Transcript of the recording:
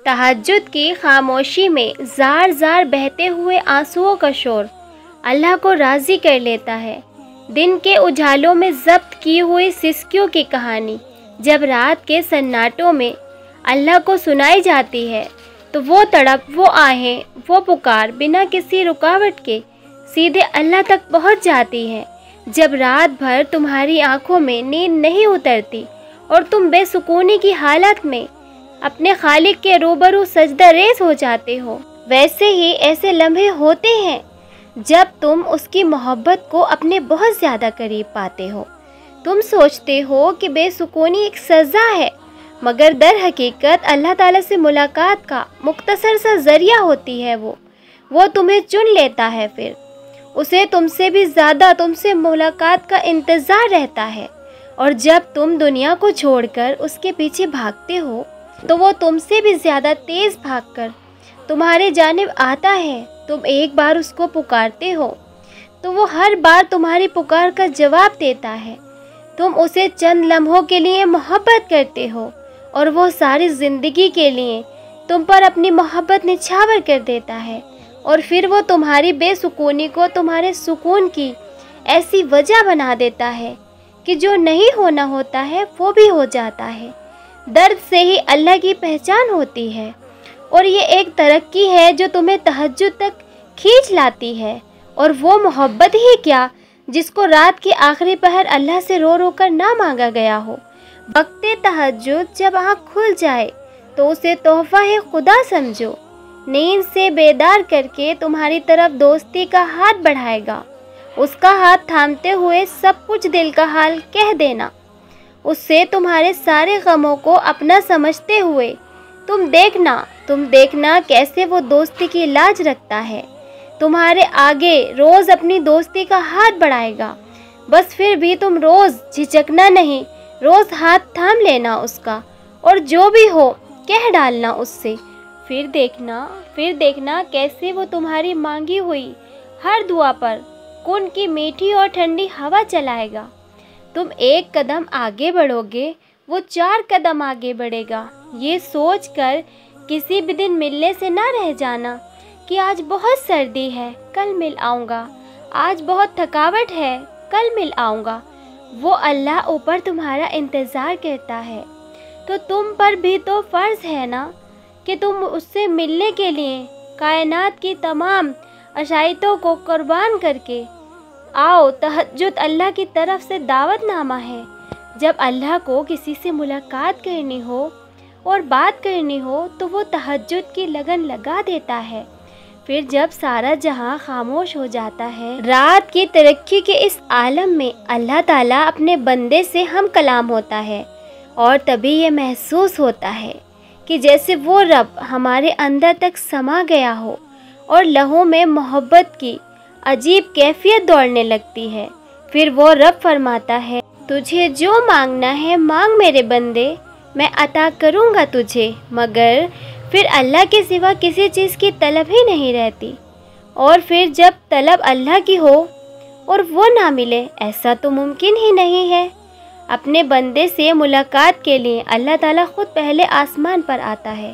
تہجد کی خاموشی میں زار زار بہتے ہوئے آنسوؤں کا شور اللہ کو راضی کر لیتا ہے۔ دن کے اجالوں میں ضبط کی ہوئی سسکیوں کی کہانی جب رات کے سناٹوں میں اللہ کو سنائی جاتی ہے تو وہ تڑپ، وہ آہیں، وہ پکار بنا کسی رکاوٹ کے سیدھے اللہ تک پہنچ جاتی ہے۔ جب رات بھر تمہاری آنکھوں میں نیند نہیں اترتی اور تم بے سکونی کی حالت میں اپنے خالق کے روبرو سجدہ ریز ہو جاتے ہو، ویسے ہی ایسے لمحے ہوتے ہیں جب تم اس کی محبت کو اپنے بہت زیادہ قریب پاتے ہو۔ تم سوچتے ہو کہ بے سکونی ایک سزا ہے، مگر در حقیقت اللہ تعالیٰ سے ملاقات کا مختصر سا ذریعہ ہوتی ہے۔ وہ تمہیں چن لیتا ہے، پھر اسے تم سے بھی زیادہ تم سے ملاقات کا انتظار رہتا ہے، اور جب تم دنیا کو چھوڑ کر اس کے پیچھے بھاگتے ہو تو وہ تم سے بھی زیادہ تیز بھاگ کر تمہارے جانب آتا ہے۔ تم ایک بار اس کو پکارتے ہو تو وہ ہر بار تمہاری پکار کا جواب دیتا ہے۔ تم اسے چند لمحوں کے لیے محبت کرتے ہو اور وہ ساری زندگی کے لیے تم پر اپنی محبت نچھاور کر دیتا ہے، اور پھر وہ تمہاری بے سکونی کو تمہارے سکون کی ایسی وجہ بنا دیتا ہے کہ جو نہیں ہونا ہوتا ہے وہ بھی ہو جاتا ہے۔ درد سے ہی اللہ کی پہچان ہوتی ہے، اور یہ ایک ترقی ہے جو تمہیں تہجد تک کھینچ لاتی ہے۔ اور وہ محبت ہی کیا جس کو رات کے آخری پہر اللہ سے رو رو کر نہ مانگا گیا ہو۔ وقت تہجد جب آنکھ کھل جائے تو اسے تحفہ خدا سمجھو۔ نیند سے بیدار کر کے تمہاری طرف دوستی کا ہاتھ بڑھائے گا، اس کا ہاتھ تھامتے ہوئے سب کچھ دل کا حال کہہ دینا، اس سے تمہارے سارے غموں کو اپنا سمجھتے ہوئے تم دیکھنا کیسے وہ دوستی کی لاج رکھتا ہے۔ تمہارے آگے روز اپنی دوستی کا ہاتھ بڑھائے گا، بس پھر بھی تم روز جھجکنا نہیں، روز ہاتھ تھام لینا اس کا، اور جو بھی ہو کہہ ڈالنا اس سے۔ پھر دیکھنا کیسے وہ تمہاری مانگی ہوئی ہر دعا پر کن کی میٹھی اور ٹھنڈی ہوا چلائے گا۔ تم ایک قدم آگے بڑھو گے، وہ 4 قدم آگے بڑھے گا۔ یہ سوچ کر کسی بھی دن ملنے سے نہ رہ جانا کہ آج بہت سردی ہے، کل مل آؤں گا، آج بہت تھکاوٹ ہے، کل مل آؤں گا۔ وہ اللہ اوپر تمہارا انتظار کرتا ہے، تو تم پر بھی تو فرض ہے نا کہ تم اس سے ملنے کے لیے کائنات کی تمام عشائتوں کو قربان کر کے آؤ۔ تہجد اللہ کی طرف سے دعوت نامہ ہے۔ جب اللہ کو کسی سے ملاقات کرنی ہو اور بات کرنی ہو تو وہ تہجد کی لگن لگا دیتا ہے۔ پھر جب سارا جہاں خاموش ہو جاتا ہے، رات کی ترقی کے اس عالم میں اللہ تعالیٰ اپنے بندے سے ہم کلام ہوتا ہے، اور تبھی یہ محسوس ہوتا ہے کہ جیسے وہ رب ہمارے اندر تک سما گیا ہو، اور لہو میں محبت کی عجیب کیفیت دوڑنے لگتی ہے۔ پھر وہ رب فرماتا ہے، تجھے جو مانگنا ہے مانگ میرے بندے، میں عطا کروں گا تجھے۔ مگر پھر اللہ کے سوا کسی چیز کی طلب ہی نہیں رہتی، اور پھر جب طلب اللہ کی ہو اور وہ نہ ملے، ایسا تو ممکن ہی نہیں ہے۔ اپنے بندے سے ملاقات کے لیے اللہ تعالیٰ خود پہلے آسمان پر آتا ہے۔